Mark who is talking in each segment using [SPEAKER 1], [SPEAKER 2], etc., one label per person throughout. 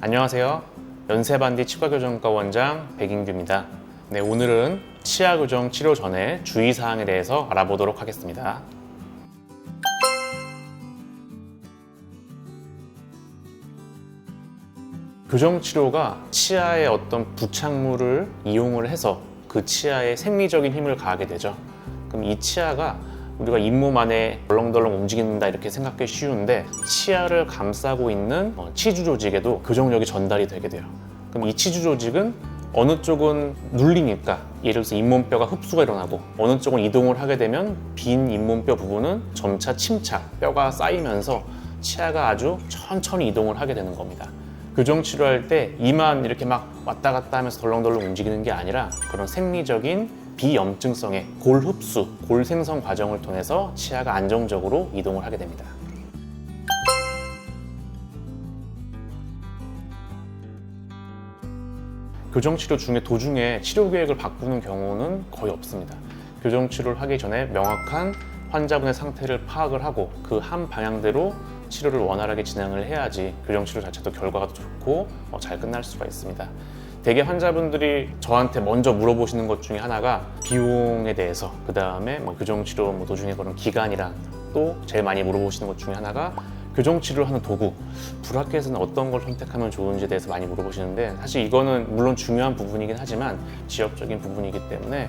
[SPEAKER 1] 안녕하세요. 연세반디 치과교정과 원장 백인규입니다. 네, 오늘은 치아 교정 치료 전에 주의사항에 대해서 알아보도록 하겠습니다. 교정 치료가 치아의 어떤 부착물을 이용을 해서 그 치아에 생리적인 힘을 가하게 되죠. 그럼 이 치아가 우리가 잇몸 안에 덜렁덜렁 움직인다 이렇게 생각하기 쉬운데, 치아를 감싸고 있는 치주 조직에도 교정력이 전달이 되게 돼요. 그럼 이 치주 조직은 어느 쪽은 눌리니까, 예를 들어서 잇몸뼈가 흡수가 일어나고 어느 쪽은 이동을 하게 되면 빈 잇몸뼈 부분은 점차 침착, 뼈가 쌓이면서 치아가 아주 천천히 이동을 하게 되는 겁니다. 교정 치료할 때 이만 이렇게 막 왔다 갔다 하면서 덜렁덜렁 움직이는 게 아니라, 그런 생리적인 비염증성의 골 흡수, 골 생성 과정을 통해서 치아가 안정적으로 이동을 하게 됩니다. 교정 치료 중에 도중에 치료 계획을 바꾸는 경우는 거의 없습니다. 교정 치료를 하기 전에 명확한 환자분의 상태를 파악을 하고 그 한 방향대로 치료를 원활하게 진행을 해야지 교정 치료 자체도 결과가 좋고 잘 끝날 수가 있습니다. 대개 환자분들이 저한테 먼저 물어보시는 것 중에 하나가 비용에 대해서, 그 다음에 교정 치료 도중에 그런 기간이랑, 또 제일 많이 물어보시는 것 중에 하나가 교정 치료를 하는 도구, 브라켓은 어떤 걸 선택하면 좋은지에 대해서 많이 물어보시는데, 사실 이거는 물론 중요한 부분이긴 하지만 지역적인 부분이기 때문에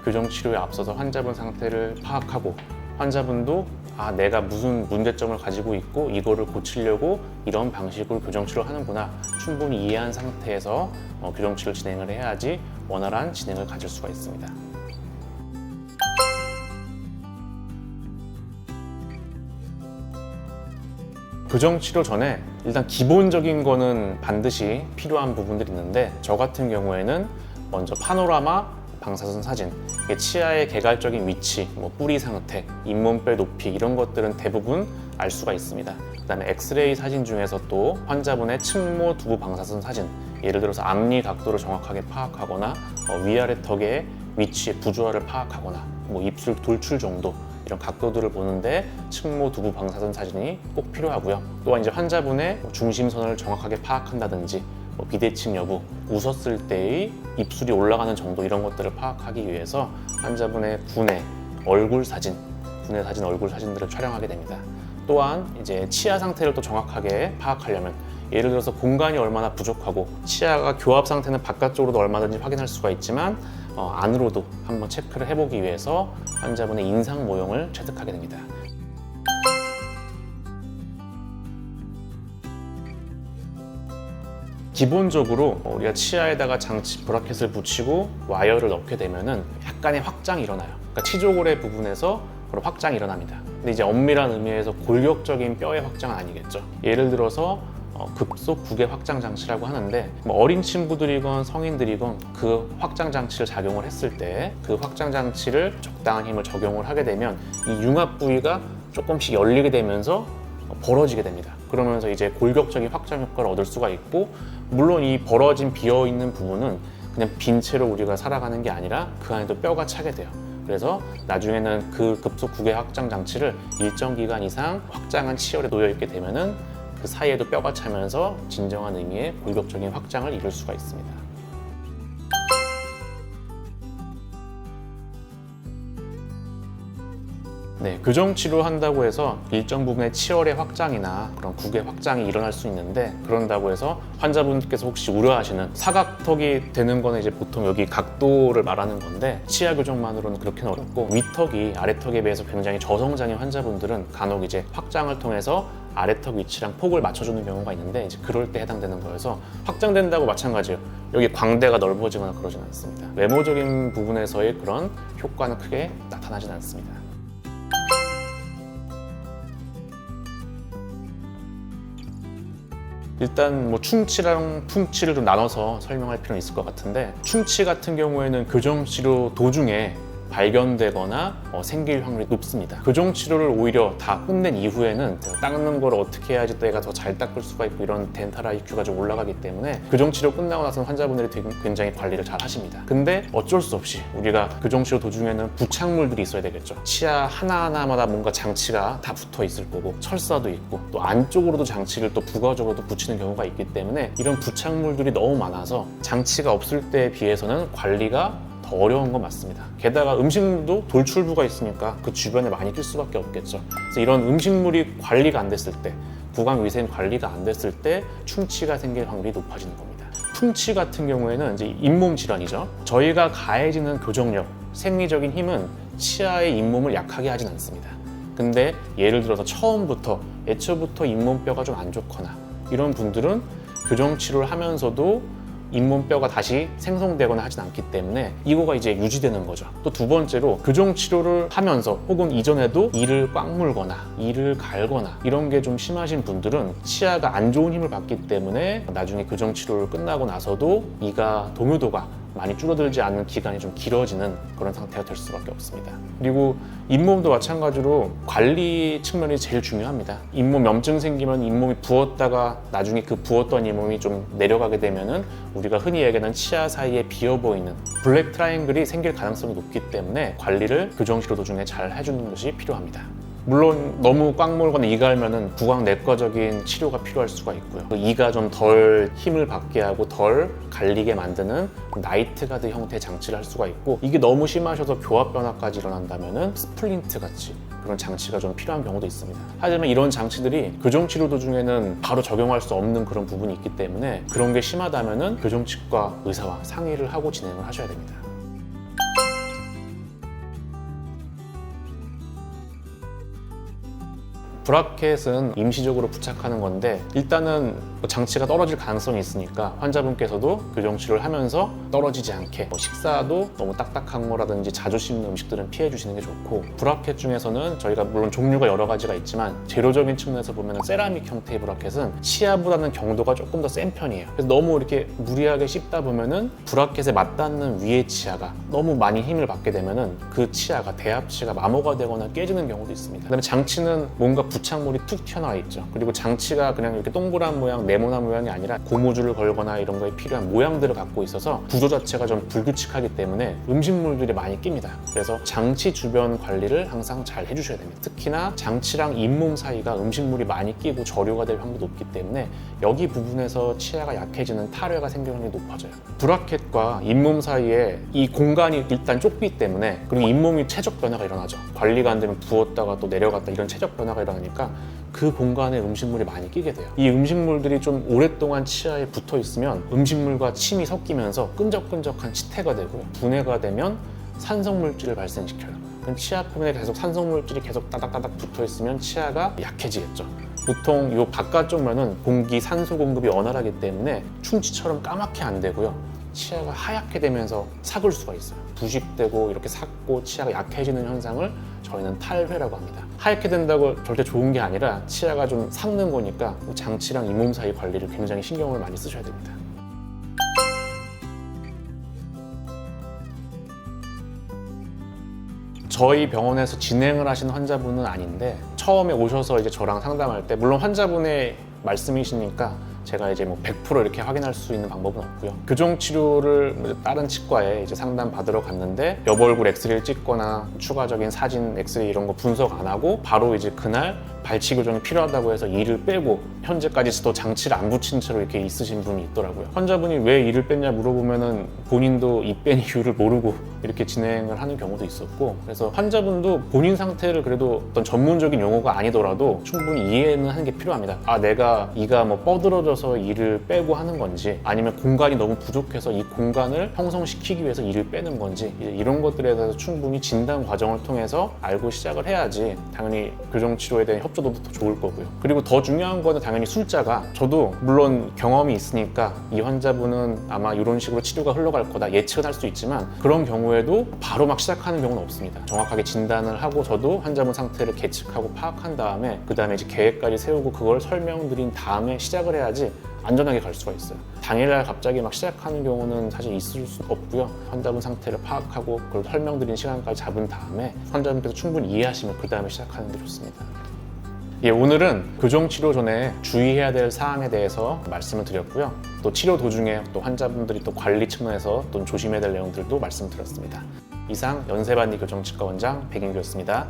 [SPEAKER 1] 교정 치료에 앞서서 환자분 상태를 파악하고, 환자분도 내가 무슨 문제점을 가지고 있고 이거를 고치려고 이런 방식으로 교정 치료를 하는구나 충분히 이해한 상태에서 교정 치료를 진행을 해야지 원활한 진행을 가질 수가 있습니다. 교정 치료 전에 일단 기본적인 거는 반드시 필요한 부분들이 있는데, 저 같은 경우에는 먼저 파노라마 방사선 사진, 치아의 개괄적인 위치, 뿌리 상태, 잇몸뼈 높이, 이런 것들은 대부분 알 수가 있습니다. 그 다음에 엑스레이 사진 중에서 또 환자분의 측모 두부 방사선 사진, 예를 들어서 앞니 각도를 정확하게 파악하거나 위아래 턱의 위치의 부조화를 파악하거나 입술 돌출 정도, 이런 각도들을 보는데 측모 두부 방사선 사진이 꼭 필요하고요. 또한 이제 환자분의 중심선을 정확하게 파악한다든지 비대칭 여부, 웃었을 때의 입술이 올라가는 정도, 이런 것들을 파악하기 위해서 환자분의 구내 얼굴 사진, 얼굴 사진들을 촬영하게 됩니다. 또한 이제 치아 상태를 또 정확하게 파악하려면, 예를 들어서 공간이 얼마나 부족하고 치아가 교합 상태는 바깥쪽으로도 얼마든지 확인할 수가 있지만 안으로도 한번 체크를 해보기 위해서 환자분의 인상 모형을 채득하게 됩니다. 기본적으로 우리가 치아에다가 장치 브라켓을 붙이고 와이어를 넣게 되면은 약간의 확장이 일어나요. 그러니까 치조골의 부분에서 그런 확장이 일어납니다. 근데 이제 엄밀한 의미에서 골격적인 뼈의 확장은 아니겠죠. 예를 들어서 급속 구개 확장 장치라고 하는데, 어린 친구들이건 성인들이건 그 확장 장치를 작용을 했을 때 그 확장 장치를 적당한 힘을 적용을 하게 되면 이 융합 부위가 조금씩 열리게 되면서 벌어지게 됩니다. 그러면서 이제 골격적인 확장 효과를 얻을 수가 있고, 물론 이 벌어진 비어있는 부분은 그냥 빈 채로 우리가 살아가는 게 아니라 그 안에도 뼈가 차게 돼요. 그래서 나중에는 그 급속 구개 확장 장치를 일정 기간 이상 확장한 치열에 놓여 있게 되면은 그 사이에도 뼈가 차면서 진정한 의미의 골격적인 확장을 이룰 수가 있습니다. 네, 교정 치료한다고 해서 일정 부분의 치열의 확장이나 그런 구개 확장이 일어날 수 있는데, 그런다고 해서 환자분께서 혹시 우려하시는 사각턱이 되는 거는 이제 보통 여기 각도를 말하는 건데, 치아 교정만으로는 그렇게는 어렵고, 윗턱이 아래턱에 비해서 굉장히 저성장인 환자분들은 간혹 이제 확장을 통해서 아래턱 위치랑 폭을 맞춰주는 경우가 있는데, 이제 그럴 때 해당되는 거여서 확장된다고 마찬가지예요. 여기 광대가 넓어지거나 그러진 않습니다. 외모적인 부분에서의 그런 효과는 크게 나타나진 않습니다. 일단 충치랑 풍치를 좀 나눠서 설명할 필요는 있을 것 같은데, 충치 같은 경우에는 교정 치료 도중에 발견되거나 생길 확률이 높습니다. 교정 치료를 오히려 다 끝낸 이후에는 닦는 걸 어떻게 해야지 내가 더 잘 닦을 수가 있고 이런 덴탈 IQ가 좀 올라가기 때문에 교정 치료 끝나고 나서는 환자분들이 굉장히 관리를 잘 하십니다. 근데 어쩔 수 없이 우리가 교정 치료 도중에는 부착물들이 있어야 되겠죠. 치아 하나하나마다 뭔가 장치가 다 붙어 있을 거고 철사도 있고 또 안쪽으로도 장치를 또 부가적으로도 붙이는 경우가 있기 때문에 이런 부착물들이 너무 많아서 장치가 없을 때에 비해서는 관리가 더 어려운 건 맞습니다. 게다가 음식물도 돌출부가 있으니까 그 주변에 많이 낄 수밖에 없겠죠. 그래서 이런 음식물이 관리가 안 됐을 때, 구강위생 관리가 안 됐을 때 충치가 생길 확률이 높아지는 겁니다. 풍치 같은 경우에는 이제 잇몸 질환이죠. 저희가 가해지는 교정력, 생리적인 힘은 치아의 잇몸을 약하게 하진 않습니다. 근데 예를 들어서 처음부터, 애초부터 잇몸뼈가 좀 안 좋거나 이런 분들은 교정 치료를 하면서도 잇몸뼈가 다시 생성되거나 하진 않기 때문에 이거가 이제 유지되는 거죠. 또 두 번째로 교정 치료를 하면서 혹은 이전에도 이를 꽉 물거나 이를 갈거나 이런 게 좀 심하신 분들은 치아가 안 좋은 힘을 받기 때문에 나중에 교정 치료를 끝나고 나서도 이가 동요도가 많이 줄어들지 않는 기간이 좀 길어지는 그런 상태가 될 수밖에 없습니다. 그리고 잇몸도 마찬가지로 관리 측면이 제일 중요합니다. 잇몸 염증 생기면 잇몸이 부었다가 나중에 그 부었던 잇몸이 좀 내려가게 되면은 우리가 흔히 얘기하는 치아 사이에 비어 보이는 블랙 트라이앵글이 생길 가능성이 높기 때문에 관리를 교정 치료 도중에 잘 해주는 것이 필요합니다. 물론 너무 꽉 물거나 이 갈면은 구강 내과적인 치료가 필요할 수가 있고요. 이가 좀 덜 힘을 받게 하고 덜 갈리게 만드는 나이트 가드 형태의 장치를 할 수가 있고, 이게 너무 심하셔서 교합 변화까지 일어난다면은 스플린트 같이 그런 장치가 좀 필요한 경우도 있습니다. 하지만 이런 장치들이 교정 치료 도중에는 바로 적용할 수 없는 그런 부분이 있기 때문에 그런 게 심하다면은 교정치과 의사와 상의를 하고 진행을 하셔야 됩니다. 브라켓은 임시적으로 부착하는 건데 일단은 장치가 떨어질 가능성이 있으니까 환자분께서도 교정 치료를 하면서 떨어지지 않게 식사도 너무 딱딱한 거라든지 자주 씹는 음식들은 피해 주시는 게 좋고, 브라켓 중에서는 저희가 물론 종류가 여러 가지가 있지만 재료적인 측면에서 보면 세라믹 형태의 브라켓은 치아보다는 경도가 조금 더 센 편이에요. 그래서 너무 이렇게 무리하게 씹다 보면은 브라켓에 맞닿는 위의 치아가 너무 많이 힘을 받게 되면은 그 치아가 대합치가 마모가 되거나 깨지는 경우도 있습니다. 그다음에 장치는 뭔가 부착물이 툭 튀어나와 있죠. 그리고 장치가 그냥 이렇게 동그란 모양, 네모난 모양이 아니라 고무줄을 걸거나 이런 거에 필요한 모양들을 갖고 있어서 구조 자체가 좀 불규칙하기 때문에 음식물들이 많이 낍니다. 그래서 장치 주변 관리를 항상 잘 해주셔야 됩니다. 특히나 장치랑 잇몸 사이가 음식물이 많이 끼고 저류가 될 확률이 높기 때문에 여기 부분에서 치아가 약해지는 탈회가 생길 확률이 높아져요. 브라켓과 잇몸 사이에 이 공간이 일단 좁기 때문에, 그리고 잇몸이 최적 변화가 일어나죠. 관리가 안 되면 부었다가 또 내려갔다 이런 최적 변화가 일어나니까 그 공간에 음식물이 많이 끼게 돼요. 이 음식물들이 좀 오랫동안 치아에 붙어 있으면 음식물과 침이 섞이면서 끈적끈적한 치태가 되고요. 분해가 되면 산성물질을 발생시켜요. 치아 표면에 계속 산성물질이 계속 따닥따닥 붙어 있으면 치아가 약해지겠죠. 보통 이 바깥쪽 면은 공기, 산소 공급이 원활하기 때문에 충치처럼 까맣게 안 되고요. 치아가 하얗게 되면서 삭을 수가 있어요. 부식되고 이렇게 삭고 치아가 약해지는 현상을 저희는 탈회라고 합니다. 하얗게 된다고 절대 좋은 게 아니라 치아가 좀 삭는 거니까 장치랑 잇몸 사이 관리를 굉장히 신경을 많이 쓰셔야 됩니다. 저희 병원에서 진행을 하신 환자분은 아닌데 처음에 오셔서 이제 저랑 상담할 때, 물론 환자분의 말씀이시니까 제가 이제 뭐 100% 이렇게 확인할 수 있는 방법은 없고요. 교정 치료를 다른 치과에 이제 상담 받으러 갔는데 여보 얼굴 엑스레이를 찍거나 추가적인 사진, 엑스레이 이런 거 분석 안 하고 바로 이제 그날 발치 교정이 필요하다고 해서 이를 빼고 현재까지도 장치를 안 붙인 채로 이렇게 있으신 분이 있더라고요. 환자분이 왜 이를 뺐냐 물어보면은 본인도 이 뺀 이유를 모르고 이렇게 진행을 하는 경우도 있었고, 그래서 환자분도 본인 상태를 그래도 어떤 전문적인 용어가 아니더라도 충분히 이해는 하는 게 필요합니다. 아, 내가 이가 뭐 뻐들어져서 이를 빼고 하는 건지, 아니면 공간이 너무 부족해서 이 공간을 형성시키기 위해서 이를 빼는 건지, 이런 것들에 대해서 충분히 진단 과정을 통해서 알고 시작을 해야지 당연히 교정 치료에 대한 줘도 더 좋을 거고요. 그리고 더 중요한 거는 당연히 숫자가, 저도 물론 경험이 있으니까 이 환자분은 아마 이런 식으로 치료가 흘러갈 거다 예측은 할 수 있지만, 그런 경우에도 바로 막 시작하는 경우는 없습니다. 정확하게 진단을 하고 저도 환자분 상태를 계측하고 파악한 다음에 그 다음에 이제 계획까지 세우고 그걸 설명드린 다음에 시작을 해야지 안전하게 갈 수가 있어요. 당일날 갑자기 막 시작하는 경우는 사실 있을 수 없고요. 환자분 상태를 파악하고 그걸 설명드린 시간까지 잡은 다음에 환자분께서 충분히 이해하시면 그 다음에 시작하는 게 좋습니다. 예, 오늘은 교정치료 전에 주의해야 될 사항에 대해서 말씀을 드렸고요. 또 치료 도중에 또 환자분들이 또 관리 측면에서 또 조심해야 될 내용들도 말씀드렸습니다. 이상 연세반디 교정치과 원장 백인규였습니다.